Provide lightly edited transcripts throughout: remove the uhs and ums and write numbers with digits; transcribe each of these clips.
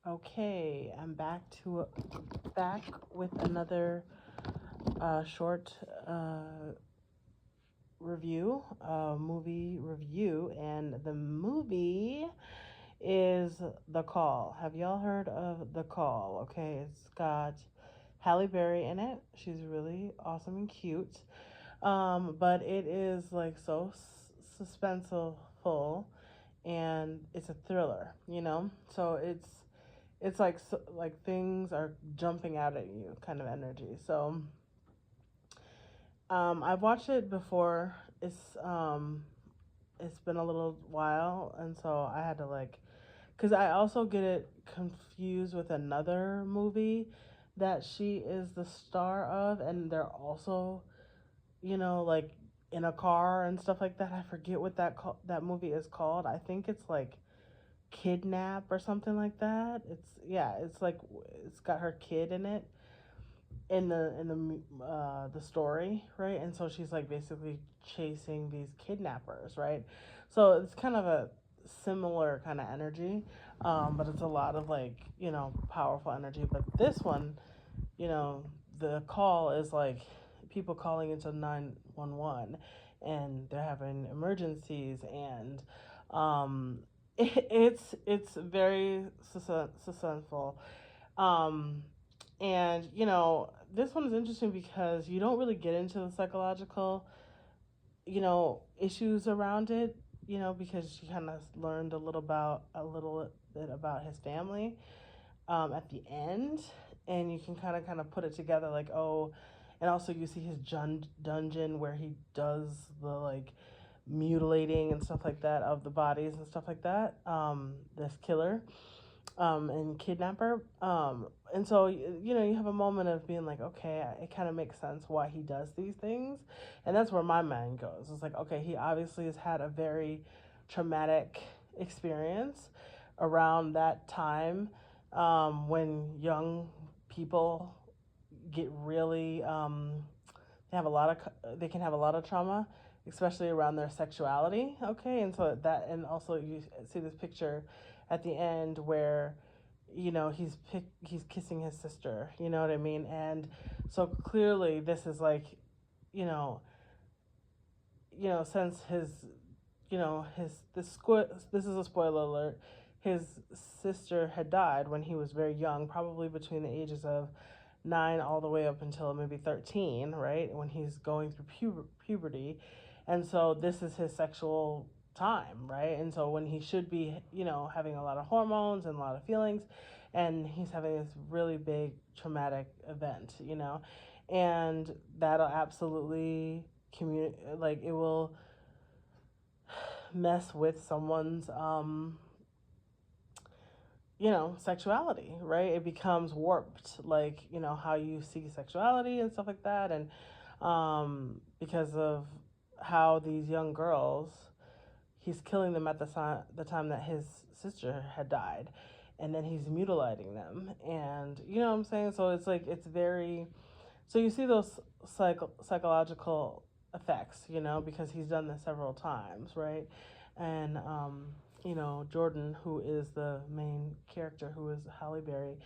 Okay, I'm back with another short movie review, and the movie is The Call. Have y'all heard of The Call? Okay, it's got Halle Berry in it. She's really awesome and cute. But it is like so suspenseful, and it's a thriller, So it's like like things are jumping out at you kind of energy. So I've watched it before. It's been a little while, and so I had to like, because I also get it confused with another movie that she is the star of, and they're also, like in a car and stuff like that. I forget what that movie is called. I think it's like Kidnap or something like that. It's like it's got her kid in it in the story, right? And so she's like basically chasing these kidnappers, right? So it's kind of a similar kind of energy, but it's a lot of like powerful energy. But this one, you know, the call is like people calling into 911, and they're having emergencies, and it's very suspenseful. Um, and this one is interesting because you don't really get into the psychological, issues around it, because you kind of learned a little bit about his family at the end, and you can kind of put it together like, oh, and also you see his dungeon where he does the like mutilating and stuff like that of the bodies and stuff like that. This killer and kidnapper. And so, you have a moment of being like, okay, it kind of makes sense why he does these things. And that's where my mind goes. It's like, okay, he obviously has had a very traumatic experience around that time, when young people get really, they can have a lot of trauma, especially around their sexuality. Okay, and so that, and also you see this picture at the end where he's kissing his sister. You know what I mean? And so clearly this is like, you know, since his, this is a spoiler alert. His sister had died when he was very young, probably between the ages of 9 all the way up until maybe 13, right? When he's going through puberty. And so this is his sexual time, right? And so when he should be, having a lot of hormones and a lot of feelings, and he's having this really big traumatic event, and that'll absolutely like it will mess with someone's sexuality, right? It becomes warped, like, how you see sexuality and stuff like that. And because of how these young girls, he's killing them at the time that his sister had died. And then he's mutilating them. And you know what I'm saying? So it's like, it's very, so you see those psychological effects, because he's done this several times, right? And Jordan, who is the main character, who is Halle Berry,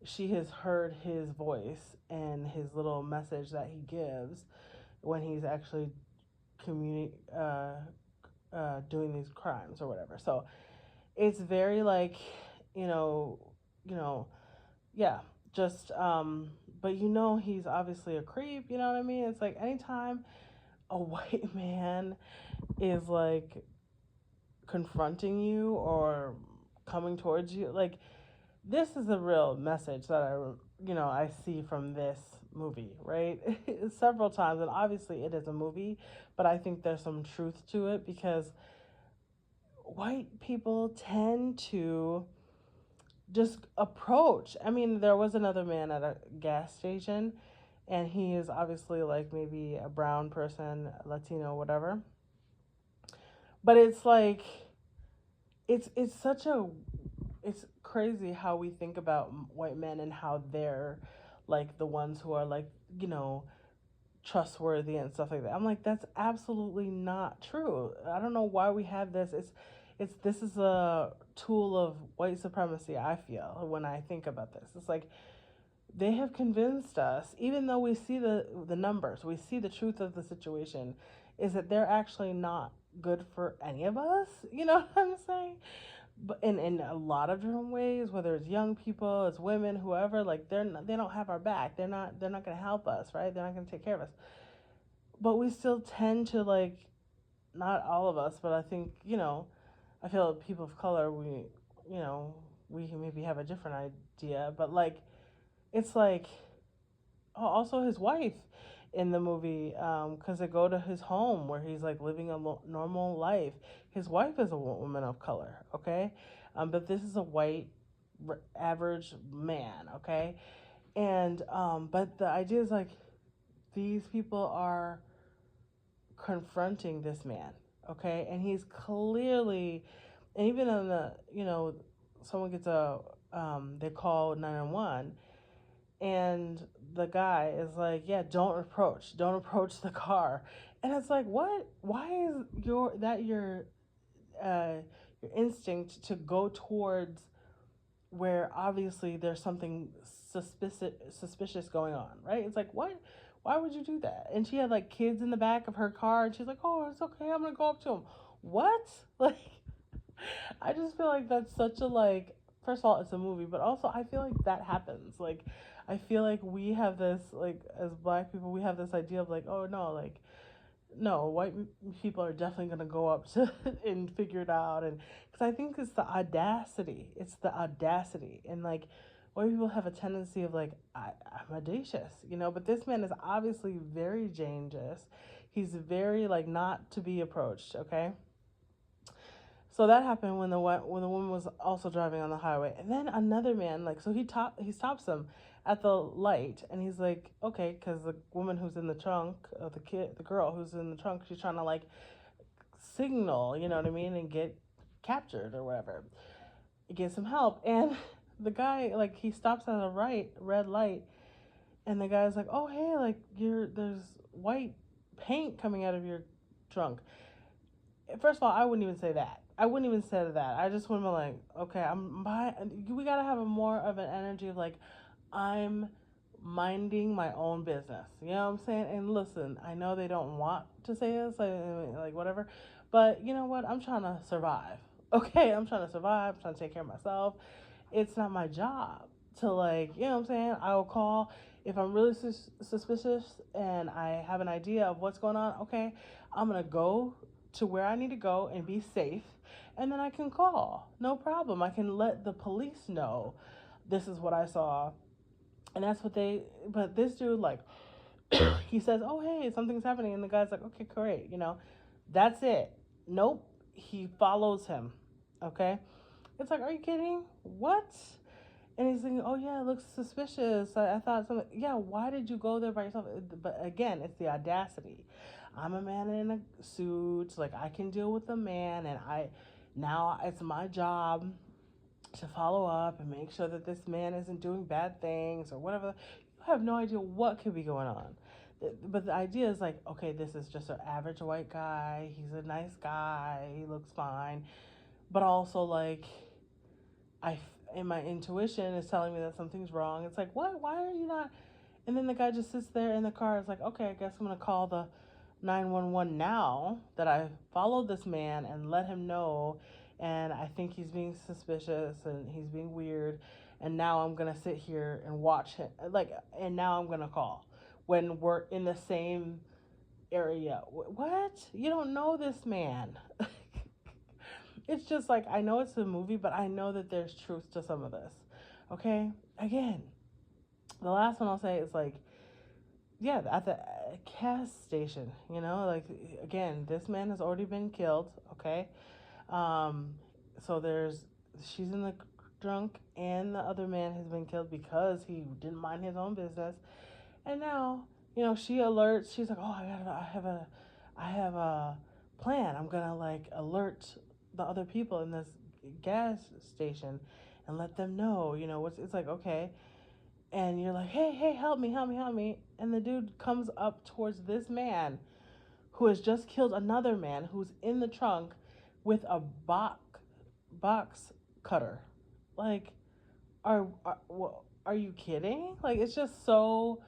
she has heard his voice and his little message that he gives when he's actually doing these crimes or whatever. So it's very like, you know, you know, yeah, just but he's obviously a creep, you know what I mean? It's like anytime a white man is like confronting you or coming towards you, like this is a real message that I see from this movie, right? Several times, and obviously it is a movie, but I think there's some truth to it because white people tend to just approach. I mean, there was another man at a gas station, and he is obviously like maybe a brown person, Latino, whatever. But it's like it's such a it's crazy how we think about white men and how they're like the ones who are like, trustworthy and stuff like that. I'm like, that's absolutely not true. I don't know why we have this. this is a tool of white supremacy. I feel when I think about this, it's like they have convinced us, even though we see the numbers, we see the truth of the situation, is that they're actually not good for any of us. You know what I'm saying? But in a lot of different ways, whether it's young people, it's women, whoever, like they don't have our back. They're not going to help us, right? They're not going to take care of us. But we still tend to, like, not all of us, but I think, I feel like people of color, you know we maybe have a different idea, but like it's like, oh, also his wife in the movie, because they go to his home where he's like living a normal life. His wife is a woman of color, okay, but this is a white average man, okay, and but the idea is like these people are confronting this man, okay, and he's clearly, and even in the, someone gets a, they call 911, and the guy is like, yeah, don't approach the car, and it's like, what, why is uh your instinct to go towards where obviously there's something suspicious going on, right? It's like, what, why would you do that? And she had like kids in the back of her car, and she's like, oh, it's okay, I'm gonna go up to him. What? Like, I just feel like that's such a, like, first of all, it's a movie, but also I feel like that happens. Like, I feel like we have this, like, as black people, we have this idea of like, oh no, like, no, white people are definitely gonna go up to and figure it out, and because I think it's the audacity, and like white people have a tendency of like, I'm audacious, but this man is obviously very dangerous. He's very, like, not to be approached. Okay, so that happened when the woman was also driving on the highway, and then another man, like, so he stops him at the light, and he's like, okay, because the woman who's in the trunk, the girl who's in the trunk, she's trying to like signal, you know what I mean, and get captured or whatever, get some help, and the guy, like, he stops at a red light, and the guy's like, oh hey, like, there's white paint coming out of your trunk. First of all, I wouldn't even say that. I wouldn't even say that. I just wouldn't be like, okay, we gotta have a more of an energy of like, I'm minding my own business. You know what I'm saying? And listen, I know they don't want to say this, like whatever, but you know what? I'm trying to survive. Okay, I'm trying to survive. I'm trying to take care of myself. It's not my job to, like, you know what I'm saying? I will call if I'm really suspicious and I have an idea of what's going on. Okay, I'm gonna go to where I need to go and be safe, and then I can call. No problem. I can let the police know this is what I saw, and that's what they. But this dude, like, he says, "Oh hey, something's happening," and the guy's like, "Okay, great," That's it. Nope. He follows him. Okay. It's like, are you kidding? What? And he's thinking, oh yeah, it looks suspicious. I thought something. Yeah, why did you go there by yourself? But again, it's the audacity. I'm a man in a suit. Like, I can deal with a man, and now it's my job to follow up and make sure that this man isn't doing bad things or whatever. You have no idea what could be going on. But the idea is like, okay, this is just an average white guy. He's a nice guy. He looks fine. But also, like, I and my intuition is telling me that something's wrong. It's like, what? Why are you not? And then the guy just sits there in the car. It's like, okay, I guess I'm gonna call the 911 now that I followed this man and let him know. And I think he's being suspicious and he's being weird. And now I'm gonna sit here and watch him. Like, and now I'm gonna call when we're in the same area. What? You don't know this man. It's just like, I know it's a movie, but I know that there's truth to some of this. Okay? Again, the last one I'll say is like, yeah, at the gas station, like, again, this man has already been killed, okay? Um, so she's in the drunk, and the other man has been killed because he didn't mind his own business. And now, she alerts, she's like, oh, I have a plan. I'm gonna, like, alert the other people in this gas station and let them know, it's like, okay. And you're like, hey, help me. And the dude comes up towards this man who has just killed another man who's in the trunk with a box cutter. Like, are you kidding? Like, it's just so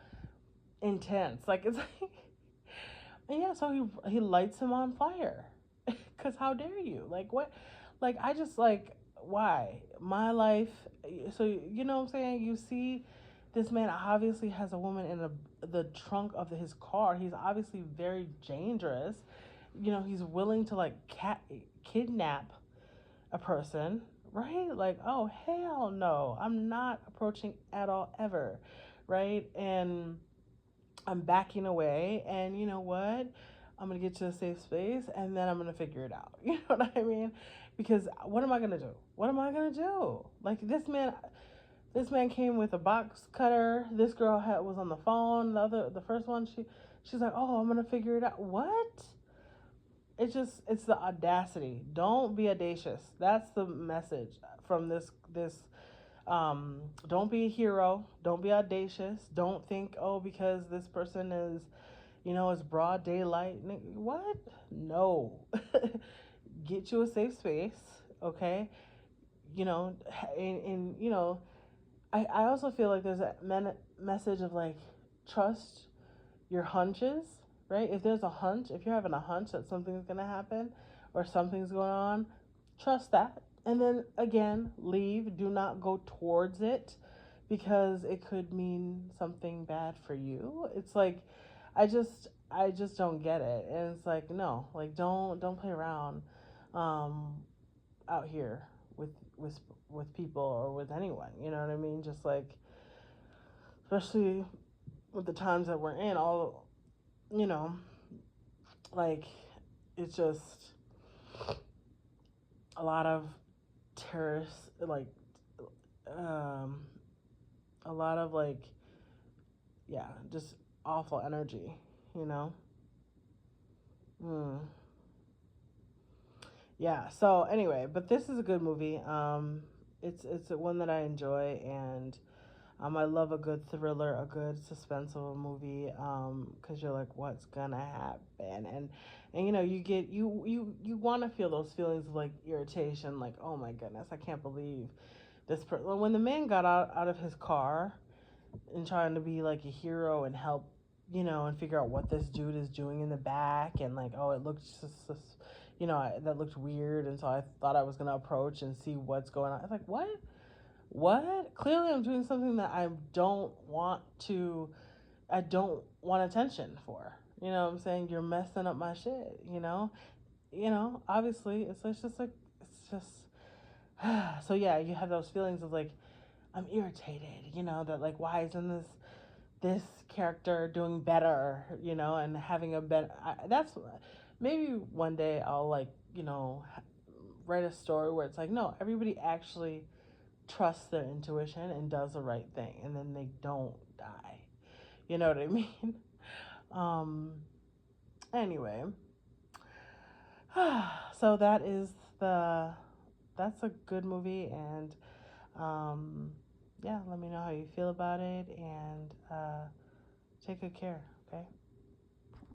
intense. Like, it's like, and yeah, so he lights him on fire. Cause how dare you? Like, what? Like, I just like, why my life? So you know what I'm saying? You see, this man obviously has a woman in the trunk of his car. He's obviously very dangerous. You know, he's willing to like kidnap a person, right? Like, oh hell no, I'm not approaching at all ever, right? And I'm backing away, and you know what? I'm gonna get to a safe space, and then I'm gonna figure it out. You know what I mean? Because what am I gonna do? What am I gonna do? Like this man came with a box cutter. This girl was on the phone. The first one, she's like, oh, I'm gonna figure it out. What? It's the audacity. Don't be audacious. That's the message from this don't be a hero. Don't be audacious. Don't think, oh, because this person is, you know, it's broad daylight. What? No. Get you a safe space, okay? You know, and you know, I also feel like there's a message of like trust your hunches, right? If there's a hunch, if you're having a hunch that something's gonna happen or something's going on, trust that. And then again, leave. Do not go towards it because it could mean something bad for you. It's like I just don't get it. And it's like no, like don't play around um out here with with with people or with anyone. You know what I mean? Just like especially with the times that we're in, all you know, like it's just a lot of terrorists, like um, a lot of like yeah, just awful energy, you know. Mm. Yeah. So anyway, but this is a good movie. It's one that I enjoy, and I love a good thriller, a good suspenseful movie, because you're like, what's gonna happen, and you know, you want to feel those feelings of like irritation, like, oh my goodness, I can't believe this person. When the man got out of his car and trying to be like a hero and help, you know, and figure out what this dude is doing in the back, and like, oh, it looked just you know, that looked weird, and so I thought I was gonna approach and see what's going on. I was like, what? What? Clearly, I'm doing something that I don't want attention for. You know what I'm saying? You're messing up my shit, you know? You know, obviously, it's just like, it's just, so yeah, you have those feelings of like, I'm irritated, you know, that like, why isn't this character doing better, you know, and having a better, that's, maybe one day I'll like, you know, write a story where it's like, no, everybody actually trusts their intuition and does the right thing, and then they don't die. You know what I mean? Um. Anyway, so the that's a good movie, and um, yeah. Let me know how you feel about it, and take good care. Okay.